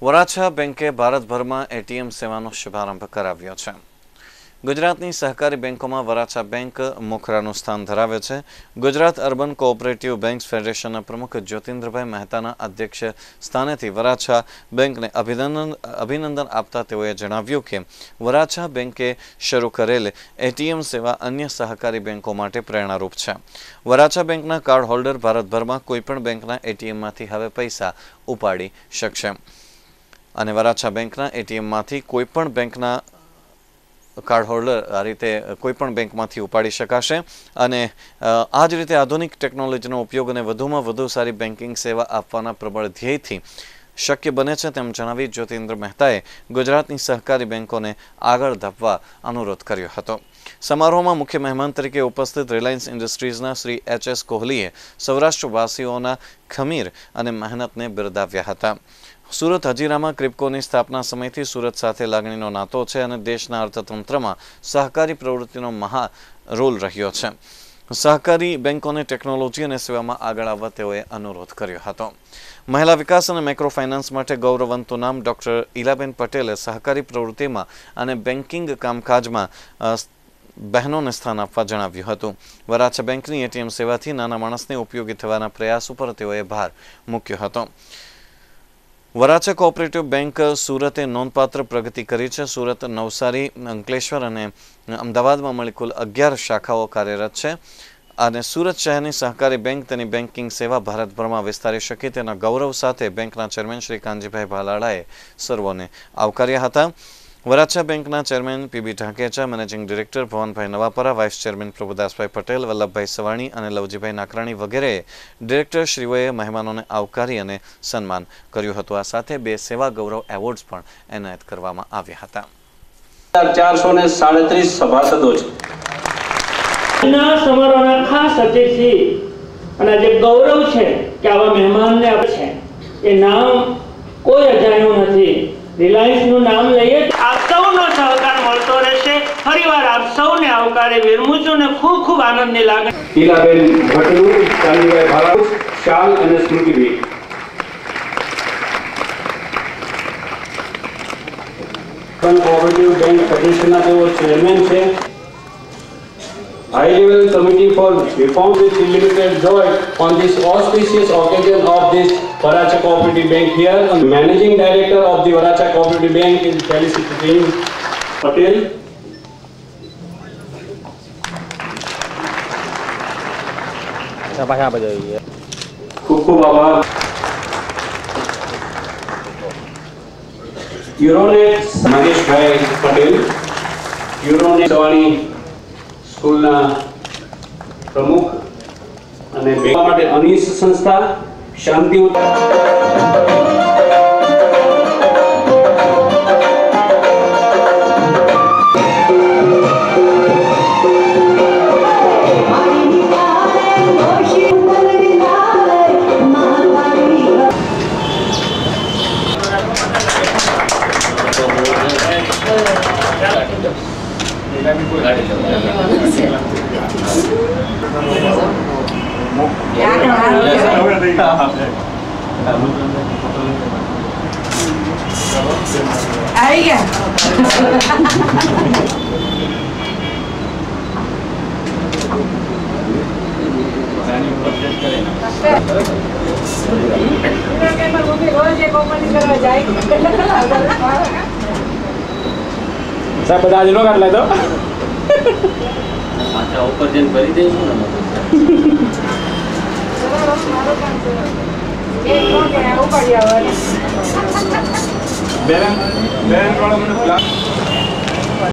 વરાછા બેંકે ભારતભરમાં એટીએમ સેવાનો શુભારંભ કરાવ્યો છે। ગુજરાતની સહકારી બેંકોમાં વરાછા બેંક મોખરાનું સ્થાન ધરાવે છે। ગુજરાત અર્બન કોઓપરેટિવ બેંક્સ ફેડરેશનના પ્રમુખ જ્યોતિન્દ્રભાઈ મહેતાના અધ્યક્ષ સ્થાનેથી વરાછા બેંકને અભિનંદન આપતા તેઓએ જણાવ્યું કે વરાછા બેંકે શરૂ કરેલ એટીએમ સેવા અન્ય સહકારી બેંકો માટે પ્રેરણારૂપ છે। વરાછા બેંકના કાર્ડ હોલ્ડર ભારતભરમાં કોઈપણ બેંકના એટીએમમાંથી હવે પૈસા ઉપાડી શકશે અને વરાછા બેંકના એટીએમમાંથી કોઈપણ બેંકના કાર્ડ હોલ્ડર આ રીતે કોઈપણ બેંકમાંથી ઉપાડી શકાશે અને આ જ રીતે આધુનિક ટેકનોલોજીનો ઉપયોગ અને વધુમાં વધુ સારી બેન્કિંગ સેવા આપવાના પ્રબળ ધ્યેયથી શક્ય બને છે તેમ જણાવી જ્યોતિન્દ્ર મહેતાએ ગુજરાતની સહકારી બેંકોને આગળ ધપવા અનુરોધ કર્યો હતો। સમારોહમાં મુખ્ય મહેમાન તરીકે ઉપસ્થિત રિલાયન્સ ઇન્ડસ્ટ્રીઝના શ્રી એચ.એસ. કોહલીએ સૌરાષ્ટ્રવાસીઓના ખમીર અને મહેનતને બિરદાવ્યા હતા। સુરત હજીરામાં ક્રિપ્કોની સ્થાપના સમયથી સુરત સાથે લાગણીનો નાતો છે અને દેશના અર્થતંત્રમાં સહકારી પ્રવૃત્તિનો મહા રોલ રહ્યો છે। સહકારી બેંકોને ટેકનોલોજી અને સેવામાં આગળ આવવા તેઓએ અનુરોધ કર્યો હતો। મહિલા વિકાસ અને માઇક્રો ફાઇનાન્સ માટે ગૌરવવંતું નામ ડોક્ટર ઈલાબેન પટેલે સહકારી પ્રવૃત્તિમાં અને બેન્કિંગ કામકાજમાં બહેનોને સ્થાન આપવા જણાવ્યું હતું। વરાછા બેંકની એટીએમ સેવાથી નાના માણસને ઉપયોગી થવાના પ્રયાસ ઉપર તેઓએ ભાર મૂક્યો હતો। વરાછા કોઓપરેટિવ બેંક સુરતે નોંધપાત્ર પ્રગતિ કરી છે। સુરત, નવસારી, અંકલેશ્વર અને અમદાવાદમાં મળી કુલ 11 શાખાઓ કાર્યરત છે અને સુરત શહેરની સહકારી બેંક તેની બેન્કિંગ સેવા ભારતભરમાં વિસ્તારી શકે તેના ગૌરવ સાથે બેંકના ચેરમેન શ્રી કાનજીભાઈ ભાલાળાએ સર્વોને આવકાર્યા હતા। વરાછા બેંકના chairman પી.બી. ઢાકેચા, managing director ભવનભાઈ Navapara, vice chairman Prabhudasbhai Patel, Vallabhbhai Savani અને લવજીભાઈ નાકરાણી વગેરે ડિરેક્ટરશ્રીઓએ મહેમાનોને આવકારી અને સન્માન કર્યું હતું। આ સાથે 2 સેવા ગૌરવ એવોર્ડ્સ પણ એનાયત કરવામાં આવ્યા હતા। 437 સભાસદો છે। સમારોહના ખાસ અતિથિ અને જે ગૌરવ છે કે આવા મહેમાનને આપે છે એ નામ કોઈ અજાણ્યું નથી। રિલાયન્સનું નામ લઈએ આપ સૌનો સહકાર મળતો રહેશે। ફરીવાર આપ સૌને આવકારે વિરમું છું અને ખૂબ ખૂબ આનંદની લાગણી। ઈલાબેન ભટ્ટનું, કાનજીભાઈ ભાલાળા, શાલ અને સ્મૃતિભાઈ કોઓપરેટિવ બેંક ફેડરેશનના તેઓ ચેરમેન છે। High level committee for reform with limited joy on this auspicious occasion of this Varacha Cooperative Bank here. Managing Director of the Varacha Cooperative Bank is Felicity Patel. ખૂબ ખૂબ આભાર। યુરોનેટ મહેશભાઈ પટેલ, યુરોનેટ સવાણી સ્કૂલના પ્રમુખ અને bank માટે અનીસ સંસ્થા, શાંતિ आई गया। સાહેબ બધા આજનો કાઢ લેતો માથા ઉપર જઈને ભરી દઈશું ને ऊपर બેન વાળો મને